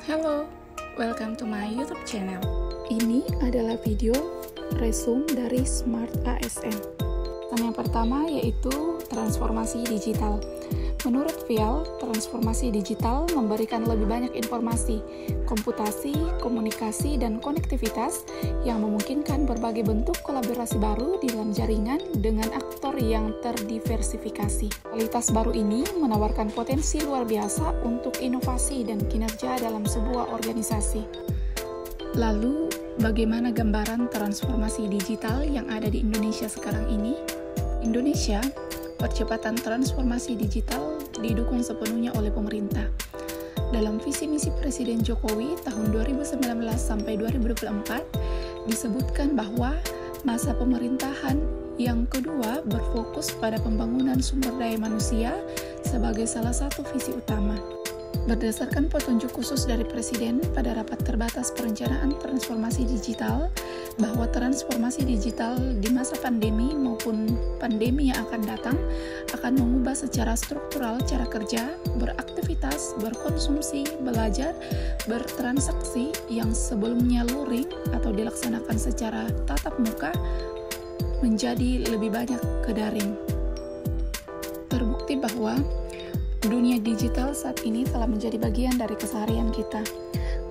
Halo, welcome to my YouTube channel. Ini adalah video resume dari Smart ASN. Yang pertama yaitu transformasi digital. Menurut Vial, transformasi digital memberikan lebih banyak informasi, komputasi, komunikasi, dan konektivitas yang memungkinkan berbagai bentuk kolaborasi baru di dalam jaringan dengan aktor yang terdiversifikasi. Kualitas baru ini menawarkan potensi luar biasa untuk inovasi dan kinerja dalam sebuah organisasi. Lalu, bagaimana gambaran transformasi digital yang ada di Indonesia sekarang ini? Indonesia, percepatan transformasi digital didukung sepenuhnya oleh pemerintah. Dalam visi misi Presiden Jokowi tahun 2019 sampai 2024 disebutkan bahwa masa pemerintahan yang kedua berfokus pada pembangunan sumber daya manusia sebagai salah satu visi utama. Berdasarkan petunjuk khusus dari Presiden pada rapat terbatas perencanaan transformasi digital, bahwa transformasi digital di masa pandemi maupun pandemi yang akan datang akan mengubah secara struktural cara kerja, beraktivitas, berkonsumsi, belajar, bertransaksi yang sebelumnya luring atau dilaksanakan secara tatap muka menjadi lebih banyak ke daring. Terbukti bahwa dunia digital saat ini telah menjadi bagian dari keseharian kita.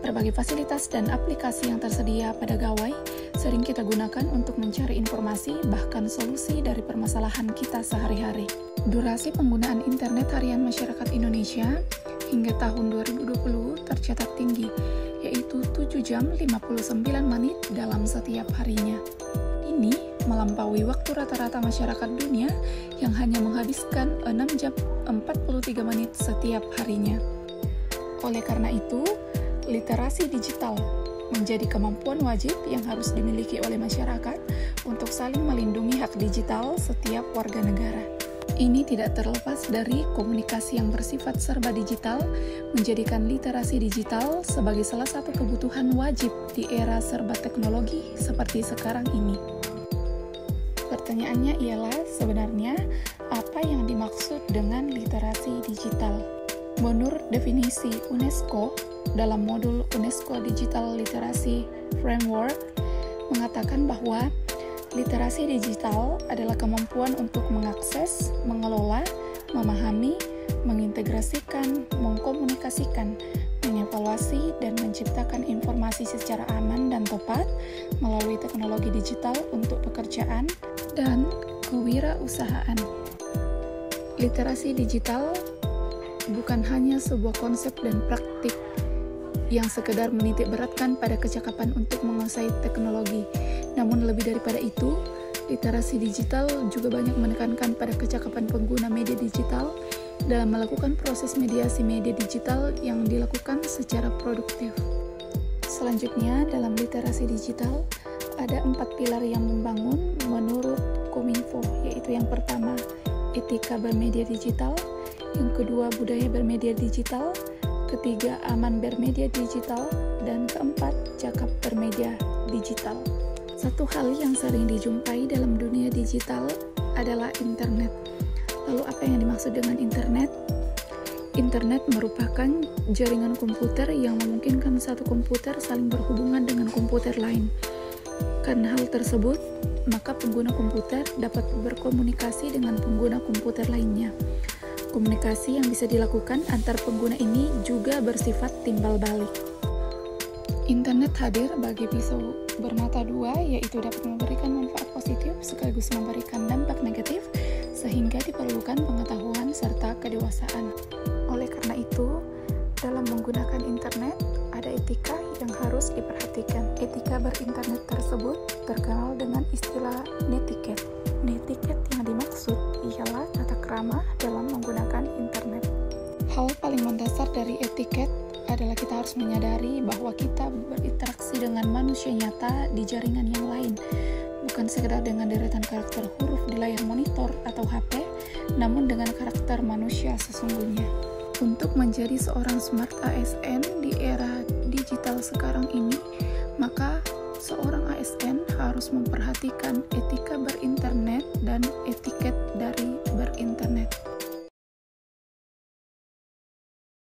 Berbagai fasilitas dan aplikasi yang tersedia pada gawai sering kita gunakan untuk mencari informasi, bahkan solusi dari permasalahan kita sehari-hari. Durasi penggunaan internet harian masyarakat Indonesia hingga tahun 2020 tercatat tinggi, yaitu 7 jam 59 menit dalam setiap harinya. Ini melampaui waktu rata-rata masyarakat dunia yang hanya menghabiskan 6 jam 43 menit setiap harinya. Oleh karena itu, literasi digital menjadi kemampuan wajib yang harus dimiliki oleh masyarakat untuk saling melindungi hak digital setiap warga negara. Ini tidak terlepas dari komunikasi yang bersifat serba digital, menjadikan literasi digital sebagai salah satu kebutuhan wajib di era serba teknologi seperti sekarang ini. Pertanyaannya ialah sebenarnya apa yang dimaksud dengan literasi digital? Menurut definisi UNESCO dalam modul UNESCO Digital Literacy Framework mengatakan bahwa literasi digital adalah kemampuan untuk mengakses, mengelola, memahami, mengintegrasikan, mengkomunikasikan, mengevaluasi, dan menciptakan informasi secara aman dan tepat melalui teknologi digital untuk pekerjaan dan kewirausahaan. Literasi digital bukan hanya sebuah konsep dan praktik yang sekedar menitik beratkan pada kecakapan untuk menguasai teknologi. Namun lebih daripada itu, literasi digital juga banyak menekankan pada kecakapan pengguna media digital dalam melakukan proses mediasi media digital yang dilakukan secara produktif. Selanjutnya, dalam literasi digital, ada 4 pilar yang membangun menurut Kominfo, yaitu yang pertama, etika bermedia digital, yang kedua, budaya bermedia digital, ketiga, aman bermedia digital, dan keempat, cakap bermedia digital. Satu hal yang sering dijumpai dalam dunia digital adalah internet. Lalu apa yang dimaksud dengan internet? Internet merupakan jaringan komputer yang memungkinkan satu komputer saling berhubungan dengan komputer lain. Karena hal tersebut, maka pengguna komputer dapat berkomunikasi dengan pengguna komputer lainnya. Komunikasi yang bisa dilakukan antar pengguna ini juga bersifat timbal balik. Internet hadir bagi pisau bermata dua, yaitu dapat memberikan manfaat positif sekaligus memberikan dampak negatif, sehingga diperlukan pengetahuan serta kedewasaan. Oleh karena itu, dalam menggunakan internet, ada etika yang harus diperhatikan. Etika berinternet tersebut terkenal dengan istilah netiquette. Netiquette yang dimaksud ialah tata krama dalam menggunakan internet. Hal paling mendasar dari etiket adalah kita harus menyadari bahwa kita berinteraksi dengan manusia nyata di jaringan yang lain, bukan sekedar dengan deretan karakter huruf di layar monitor atau HP, namun dengan karakter manusia sesungguhnya. Untuk menjadi seorang smart ASN di era digital sekarang ini, maka seorang ASN harus memperhatikan etika berinternet dan etiket dari berinternet.